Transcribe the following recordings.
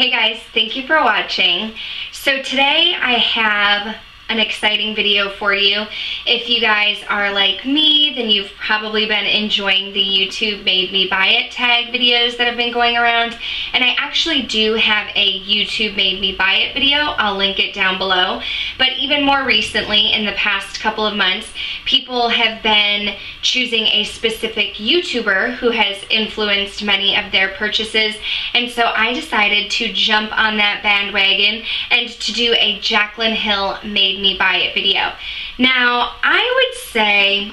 Hey guys, thank you for watching. So today I have an exciting video for you. If you guys are like me, then you've probably been enjoying the YouTube Made Me Buy It tag videos that have been going around. And I actually do have a YouTube Made Me Buy It video. I'll link it down below. But even more recently, in the past couple of months, people have been choosing a specific YouTuber who has influenced many of their purchases. And so I decided to jump on that bandwagon and to do a Jaclyn Hill Made Me Buy It video. Now, I would say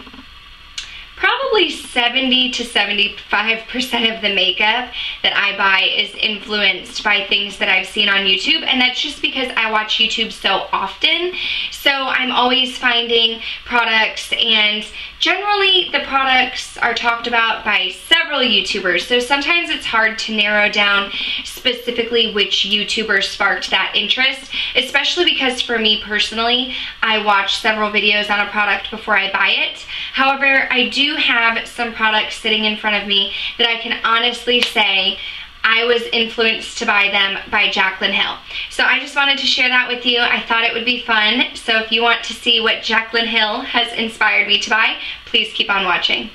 probably 70 to 75% of the makeup that I buy is influenced by things that I've seen on YouTube, and that's just because I watch YouTube so often. So I'm always finding products, and generally the products are talked about by several YouTubers, so sometimes it's hard to narrow down specifically which YouTuber sparked that interest, especially because for me personally, I watch several videos on a product before I buy it. However, I do have some products sitting in front of me that I can honestly say I was influenced to buy them by Jaclyn Hill. So I just wanted to share that with you. I thought it would be fun. So if you want to see what Jaclyn Hill has inspired me to buy, please keep on watching.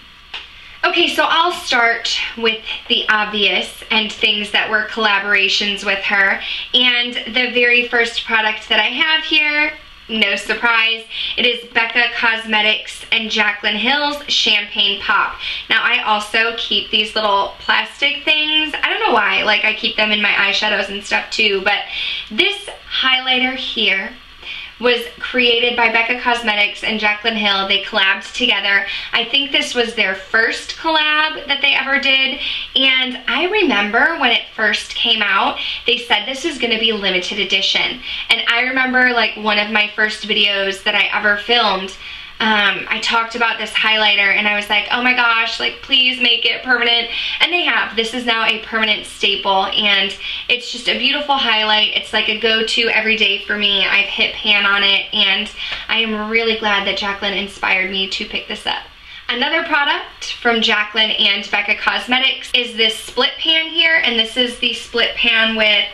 Okay, so I'll start with the obvious and things that were collaborations with her. And the very first product that I have here, no surprise, it is Becca Cosmetics and Jaclyn Hill's Champagne Pop. Now, I also keep these little plastic things. I don't know why, like I keep them in my eyeshadows and stuff too, but this highlighter here was created by Becca Cosmetics and Jaclyn Hill. They collabed together. I think this was their first collab that they ever did, and I remember when it first came out, they said this was gonna be limited edition. And I remember like one of my first videos that I ever filmed, I talked about this highlighter and I was like, oh my gosh, like please make it permanent. And they have. This is now a permanent staple, and it's just a beautiful highlight. It's like a go-to every day for me. I've hit pan on it, and I am really glad that Jaclyn inspired me to pick this up. Another product from Jaclyn and Becca Cosmetics is this split pan here, and this is the split pan with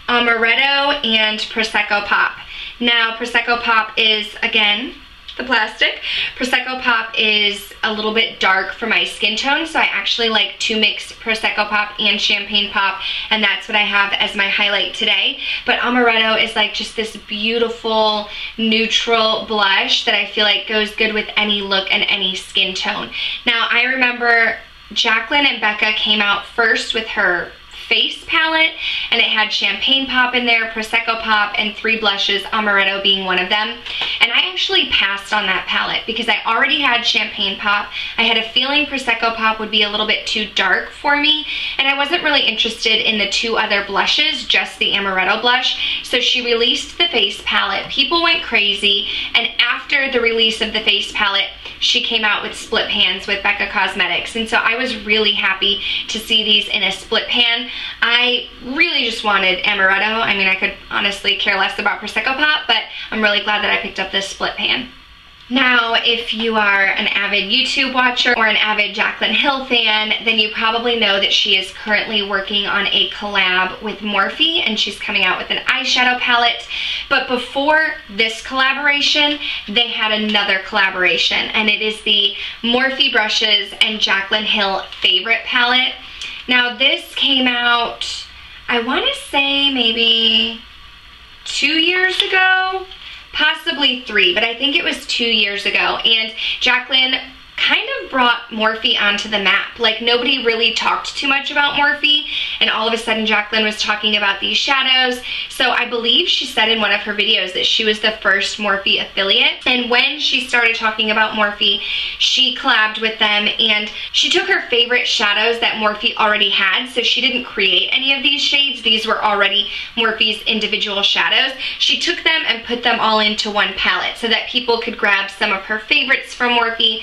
Amaretto and Prosecco Pop. Now, Prosecco Pop is, again, the plastic. Prosecco Pop is a little bit dark for my skin tone, so I actually like to mix Prosecco Pop and Champagne Pop, and that's what I have as my highlight today. But Amaretto is like just this beautiful neutral blush that I feel like goes good with any look and any skin tone. Now, I remember Jaclyn and Becca came out first with her face palette, and it had Champagne Pop in there, Prosecco Pop, and 3 blushes, Amaretto being one of them. And I actually passed on that palette because I already had Champagne Pop. I had a feeling Prosecco Pop would be a little bit too dark for me, and I wasn't really interested in the 2 other blushes, just the Amaretto blush. So she released the face palette. People went crazy, and after the release of the face palette, she came out with split pans with Becca Cosmetics, and so I was really happy to see these in a split pan. I really just wanted Amaretto. I mean, I could honestly care less about Prosecco Pop, but I'm really glad that I picked up this split pan. Now, if you are an avid YouTube watcher or an avid Jaclyn Hill fan, then you probably know that she is currently working on a collab with Morphe, and she's coming out with an eyeshadow palette. But before this collaboration, they had another collaboration, and it is the Morphe brushes and Jaclyn Hill favorite palette. Now, this came out, I want to say maybe 2 years ago. Possibly 3, but I think it was 2 years ago, and Jaclyn kind of brought Morphe onto the map. Like, nobody really talked too much about Morphe, and all of a sudden Jaclyn was talking about these shadows. So I believe she said in one of her videos that she was the first Morphe affiliate, and when she started talking about Morphe, she collabed with them, and she took her favorite shadows that Morphe already had. So she didn't create any of these shades. These were already Morphe's individual shadows. She took them and put them all into one palette so that people could grab some of her favorites from Morphe,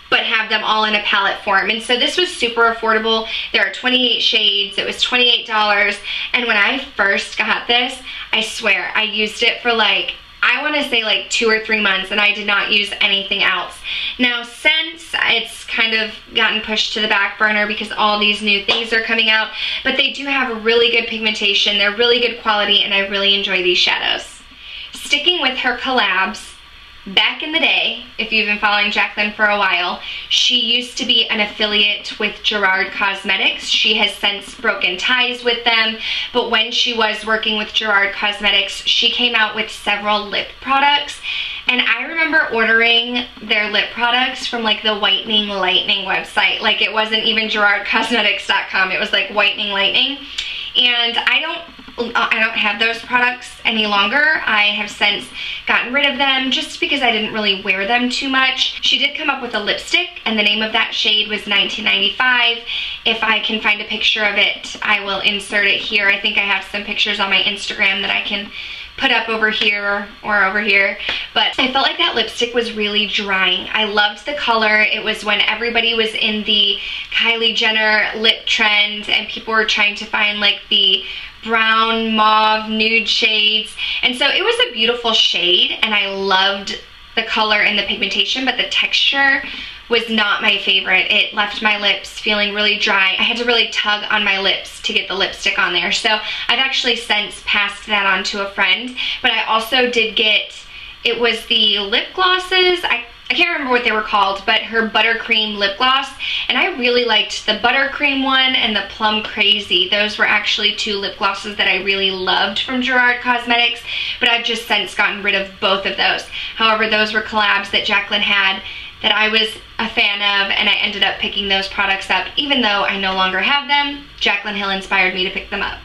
but have them all in a palette form. And so this was super affordable. There are 28 shades. It was $28. And when I first got this, I swear, I used it for like I want to say like 2 or 3 months, and I did not use anything else. Now since, it's kind of gotten pushed to the back burner because all these new things are coming out, but they do have really good pigmentation, they're really good quality, and I really enjoy these shadows. Sticking with her collabs, back in the day, if you've been following Jaclyn for a while, she used to be an affiliate with Gerard Cosmetics. She has since broken ties with them, but when she was working with Gerard Cosmetics, she came out with several lip products, and I remember ordering their lip products from like the Whitening Lightning website. Like, it wasn't even GerardCosmetics.com, it was like Whitening Lightning, and I don't have those products any longer. I have since gotten rid of them just because I didn't really wear them too much. She did come up with a lipstick, and the name of that shade was 1995. If I can find a picture of it, I will insert it here. I think I have some pictures on my Instagram that I can put up over here or over here, but I felt like that lipstick was really drying. I loved the color. It was when everybody was in the Kylie Jenner lip trend, and people were trying to find like the brown, mauve, nude shades, and so it was a beautiful shade, and I loved the color and the pigmentation, but the texture was not my favorite. It left my lips feeling really dry. I had to really tug on my lips to get the lipstick on there, so I've actually since passed that on to a friend. But I also did get, it was the lip glosses, I can't remember what they were called, but her buttercream lip gloss, and I really liked the buttercream one and the plum crazy. Those were actually 2 lip glosses that I really loved from Gerard Cosmetics, but I've just since gotten rid of both of those. However, those were collabs that Jaclyn had that I was a fan of, and I ended up picking those products up. Even though I no longer have them, Jaclyn Hill inspired me to pick them up.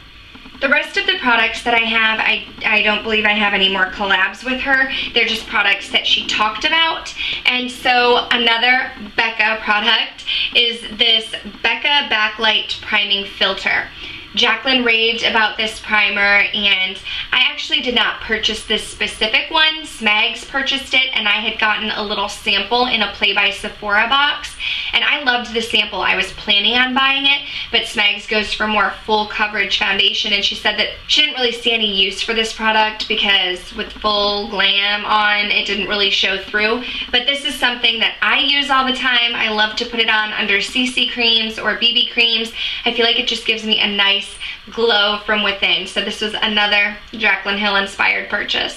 The rest of the products that I have, I don't believe I have any more collabs with her. They're just products that she talked about. And so another Becca product is this Becca Backlight Priming Filter. Jaclyn raved about this primer, and I actually did not purchase this specific one. Smags purchased it, and I had gotten a little sample in a Play by Sephora box, and I loved the sample. I was planning on buying it, but Smags goes for more full coverage foundation, and she said that she didn't really see any use for this product because with full glam on, it didn't really show through. But this is something that I use all the time. I love to put it on under CC creams or BB creams. I feel like it just gives me a nice glow from within. So this was another Jaclyn Hill inspired purchase.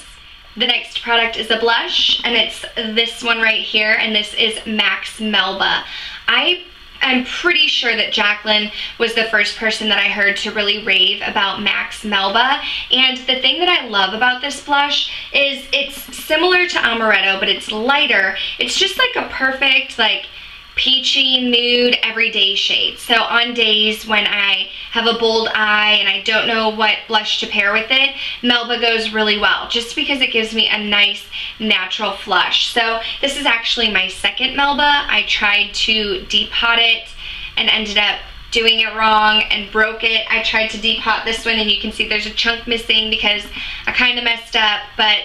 The next product is a blush, and it's this one right here, and this is Max Melba. I'm pretty sure that Jaclyn was the first person that I heard to really rave about Max Melba, and the thing that I love about this blush is it's similar to Amaretto, but it's lighter. It's just like a perfect, like, peachy, nude, everyday shade. So on days when I have a bold eye and I don't know what blush to pair with it, Melba goes really well, just because it gives me a nice natural flush. So this is actually my second Melba. I tried to deep hot it and ended up doing it wrong and broke it. I tried to deep hot this one, and you can see there's a chunk missing because I kind of messed up, but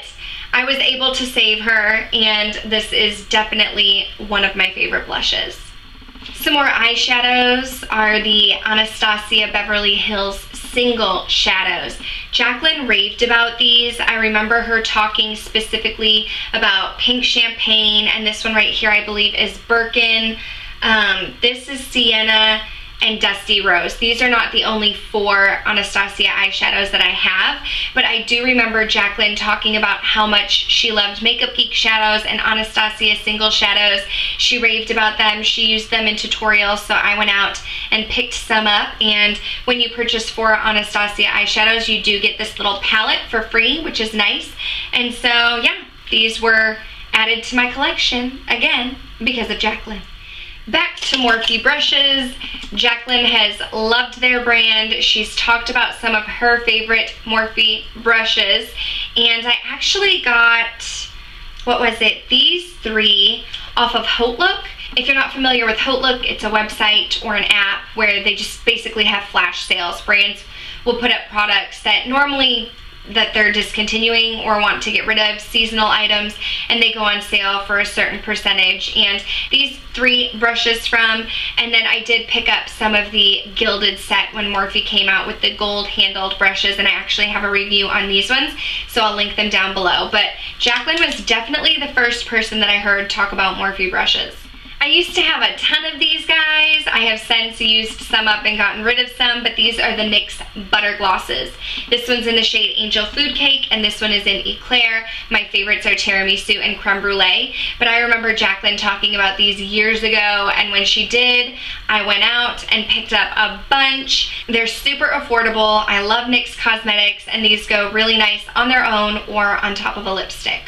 I was able to save her, and this is definitely one of my favorite blushes. Some more eyeshadows are the Anastasia Beverly Hills Single Shadows. Jaclyn raved about these. I remember her talking specifically about Pink Champagne, and this one right here I believe is Birkin. This is Sienna and Dusty Rose. These are not the only 4 Anastasia eyeshadows that I have, but I do remember Jaclyn talking about how much she loved Makeup Geek shadows and Anastasia single shadows. She raved about them. She used them in tutorials, so I went out and picked some up, and when you purchase 4 Anastasia eyeshadows, you do get this little palette for free, which is nice. And so yeah, these were added to my collection, again, because of Jaclyn. Back to Morphe brushes. Jaclyn has loved their brand. She's talked about some of her favorite Morphe brushes, and I actually got, what was it, these 3 off of Hautelook. If you're not familiar with Hautelook, it's a website or an app where they just basically have flash sales. Brands will put up products that normally that they're discontinuing or want to get rid of, seasonal items, and they go on sale for a certain percentage. And these 3 brushes from, and then I did pick up some of the gilded set when Morphe came out with the gold handled brushes, and I actually have a review on these ones, so I'll link them down below. But Jaclyn was definitely the first person that I heard talk about Morphe brushes. I used to have a ton of these guys. I have since used some up and gotten rid of some, but these are the NYX Butter Glosses. This one's in the shade Angel Food Cake, and this one is in Eclair. My favorites are Tiramisu and Creme Brulee, but I remember Jaclyn talking about these years ago, and when she did, I went out and picked up a bunch. They're super affordable. I love NYX Cosmetics, and these go really nice on their own or on top of a lipstick.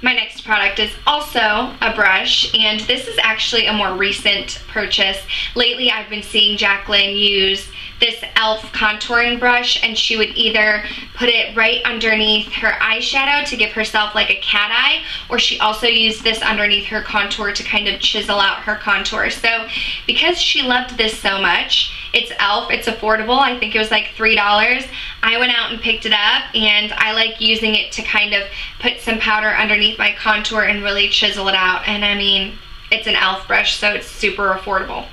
My next product is also a brush, and this is actually a more recent purchase. Lately, I've been seeing Jaclyn use this e.l.f. contouring brush, and she would either put it right underneath her eyeshadow to give herself like a cat eye, or she also used this underneath her contour to kind of chisel out her contour. So because she loved this so much, it's e.l.f., it's affordable, I think it was like $3. I went out and picked it up, and I like using it to kind of put some powder underneath my contour and really chisel it out. And I mean, it's an e.l.f. brush, so it's super affordable.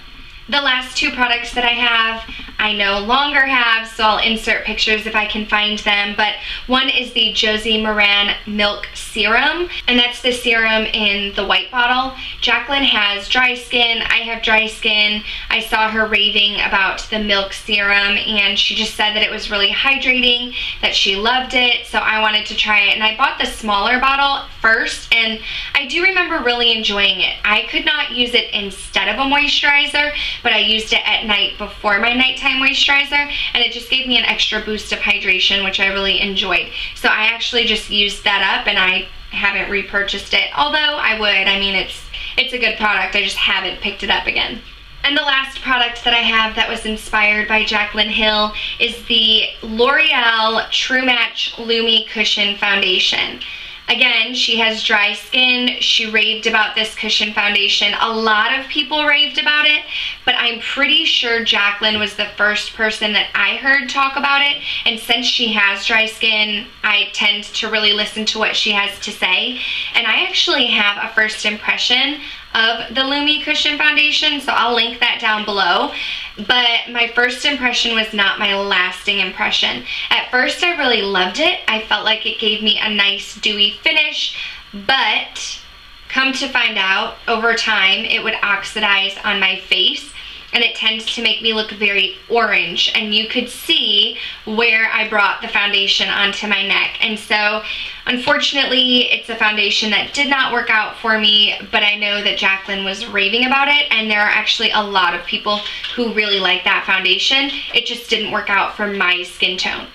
The last 2 products that I have, I no longer have, so I'll insert pictures if I can find them, but one is the Josie Maran Milk Serum, and that's the serum in the white bottle. Jaclyn has dry skin, I have dry skin. I saw her raving about the milk serum, and she just said that it was really hydrating, that she loved it, so I wanted to try it, and I bought the smaller bottle first, and I do remember really enjoying it. I could not use it instead of a moisturizer, but I used it at night before my nighttime moisturizer, and it just gave me an extra boost of hydration, which I really enjoyed. So I actually just used that up, and I haven't repurchased it, although I would. I mean, it's a good product, I just haven't picked it up again. And the last product that I have that was inspired by Jaclyn Hill is the L'Oreal True Match Lumi Cushion Foundation. Again, she has dry skin. She raved about this cushion foundation. A lot of people raved about it, but I'm pretty sure Jaclyn was the first person that I heard talk about it. And since she has dry skin, I tend to really listen to what she has to say. And I actually have a first impression of the Lumi Cushion Foundation, so I'll link that down below. But my first impression was not my lasting impression. At first, I really loved it. I felt like it gave me a nice dewy finish, but come to find out, over time, it would oxidize on my face, and it tends to make me look very orange, and you could see where I brought the foundation onto my neck. And so unfortunately, it's a foundation that did not work out for me, but I know that Jaclyn was raving about it, and there are actually a lot of people who really like that foundation. It just didn't work out for my skin tone.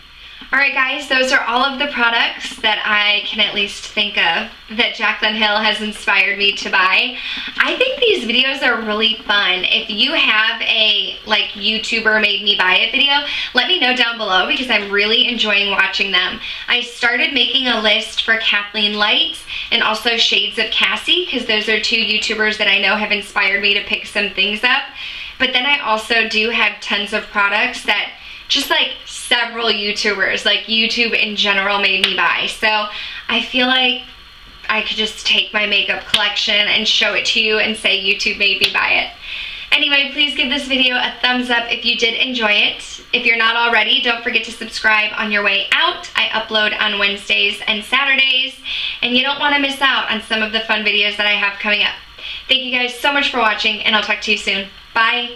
Alright guys, those are all of the products that I can at least think of that Jaclyn Hill has inspired me to buy. I think these videos are really fun. If you have a like YouTuber made me buy it video, let me know down below because I'm really enjoying watching them. I started making a list for Kathleen Lights and also Shades of Cassie because those are 2 YouTubers that I know have inspired me to pick some things up. But then I also do have tons of products that just like several YouTubers, like YouTube in general, made me buy. So I feel like I could just take my makeup collection and show it to you and say YouTube made me buy it. Anyway, please give this video a thumbs up if you did enjoy it. If you're not already, don't forget to subscribe on your way out. I upload on Wednesdays and Saturdays, and you don't want to miss out on some of the fun videos that I have coming up. Thank you guys so much for watching, and I'll talk to you soon. Bye!